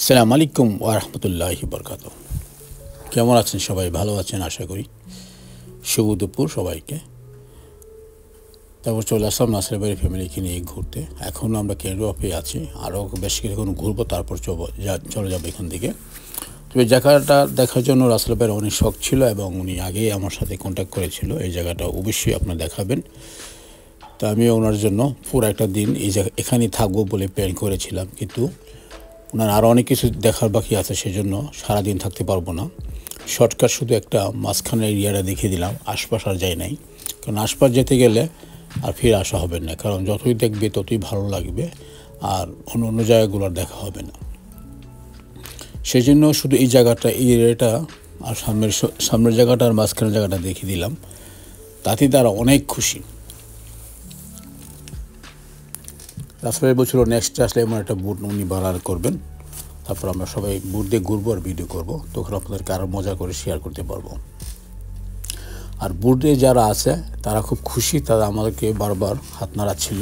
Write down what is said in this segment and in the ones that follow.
আসসালামু আলাইকুম ওয়া রাহমাতুল্লাহি ওয়া বারাকাতুহু। কেমন আছেন সবাই? ভালো আছেন আশা করি। শুভ দুপুর সবাইকে। তারপর চলে আসলাম নাসির ভাইয়ের ফ্যামিলিকে নিয়ে ঘুরতে। এখন আমরা কেন্দ্র অফে আছি, আরও বেশ কিছুক্ষণ ঘুরবো, তারপর চলে যাবো এখান থেকে। তবে জায়গাটা দেখার জন্য রাসেল ভাইয়ের অনেক শখ ছিল এবং উনি আগেই আমার সাথে কন্ট্যাক্ট করেছিল। এই জায়গাটা অবশ্যই আপনার দেখাবেন। তা আমি ওনার জন্য পুরো একটা দিন এখানেই থাকবো বলে প্ল্যান করেছিলাম, কিন্তু ওনার আরও অনেক কিছু দেখার বাকি আছে, সেজন্য সারাদিন থাকতে পারবো না। শর্টকাট শুধু একটা মাঝখানের এরিয়াটা দেখিয়ে দিলাম, আশপাশ আর যাই নাই। কারণ আশপাশ যেতে গেলে আর ফিরে আসা হবে না, কারণ যতই দেখবে ততই ভালো লাগবে আর অন্য অন্য জায়গাগুলো দেখা হবে না। সেই জন্য শুধু এই জায়গাটা, এই এরিয়াটা আর সামনের জায়গাটা আর মাঝখানের জায়গাটা দেখিয়ে দিলাম, তাতেই তারা অনেক খুশি। রাসেল বলছিল নেক্সট আসলে এমন একটা বুট উনি বাড়ার করবেন, তারপর আমরা সবাই বুট দিয়ে ঘুরবো আর ভিডিও করবো, তখন আপনাদেরকে আরও মজা করে শেয়ার করতে পারবো। আর বুটে যারা আছে তারা খুব খুশি, তারা আমাদেরকে বারবার হাত নাড়াচ্ছিল,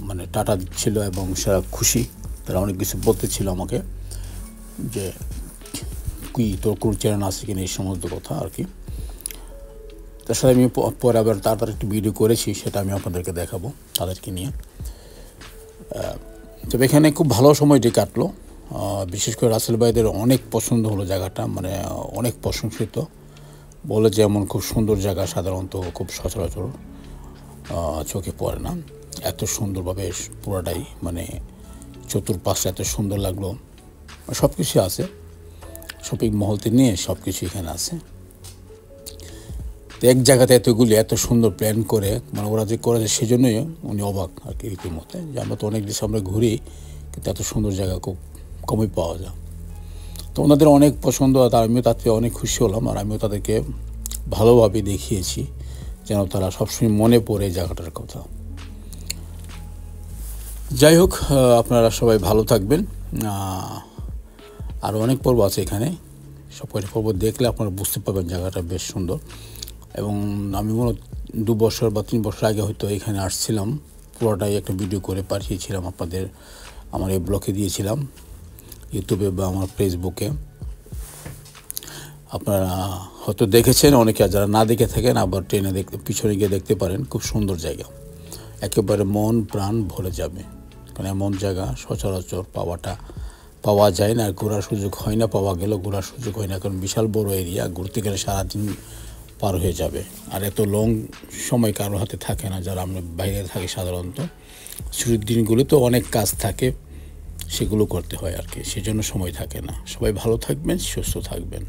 মানে টাটা দিচ্ছিল এবং সেরা খুশি। তারা অনেক কিছু বলতেছিল আমাকে যে কি তোর কোন চ্যানেল আছে কিনা, এই সমস্ত কথা আর কি। তার সাথে আমি পরে আবার তাড়াতাড়ি একটু ভিডিও করেছি, সেটা আমি আপনাদেরকে দেখাবো তাদেরকে নিয়ে। তবে এখানে খুব ভালো সময়টি কাটলো। বিশেষ করে রাসেল ভাইদের অনেক পছন্দ হলো জায়গাটা, মানে অনেক প্রশংসিত, বলে যে এমন খুব সুন্দর জায়গা সাধারণত খুব সচরাচর চোখে পড়ে না। এত সুন্দরভাবে পুরোটাই, মানে চতুর্পাশে এত সুন্দর লাগলো। সব কিছু আছে, শপিং মহলতে নিয়ে সব কিছু এখানে আছে। তো এক জায়গাতে এতগুলি এত সুন্দর প্ল্যান করে, মানে ওরা যে করেছে সেজন্যই উনি অবাক আর কি রীতিমতে, যে আমরা তো অনেক দেশে আমরা ঘুরি, কিন্তু এত সুন্দর জায়গা খুব কমই পাওয়া যায়। তো ওনাদের অনেক পছন্দ, আর আমিও তাতে অনেক খুশি হলাম, আর আমিও তাদেরকে ভালোভাবে দেখিয়েছি যেন তারা সবসময় মনে পড়ে এই জায়গাটার কথা। যাই হোক, আপনারা সবাই ভালো থাকবেন। আর অনেক পর্ব আছে এখানে, সব কয়টা পর্ব দেখলে আপনারা বুঝতে পারবেন জায়গাটা বেশ সুন্দর। এবং আমি মনে 2 বছর বা 3 বছর আগে হয়তো এখানে আসছিলাম, পুরোটাই একটা ভিডিও করে পাঠিয়েছিলাম আপনাদের, আমার এই ব্লগে দিয়েছিলাম, ইউটিউবে বা আমার ফেসবুকে। আপনারা হয়তো দেখেছেন, অনেকে যারা না দেখে থাকেন আবার ট্রেনে পিছনে গিয়ে দেখতে পারেন। খুব সুন্দর জায়গা, একেবারে মন প্রাণ ভরে যাবে, কারণ এমন জায়গা সচরাচর পাওয়া যায় না, আর ঘোরার সুযোগ হয় না, পাওয়া গেলেও ঘোরার সুযোগ হয় না, কারণ বিশাল বড় এরিয়া, ঘুরতে গেলে সারাদিন পার হয়ে যাবে। আর এত লং সময় কারোর হাতে থাকে না, যারা আমরা বাইরে থাকি সাধারণত। ছুটির দিনগুলো তো অনেক কাজ থাকে, সেগুলো করতে হয় আর কি, সেজন্য সময় থাকে না। সবাই ভালো থাকবেন, সুস্থ থাকবেন।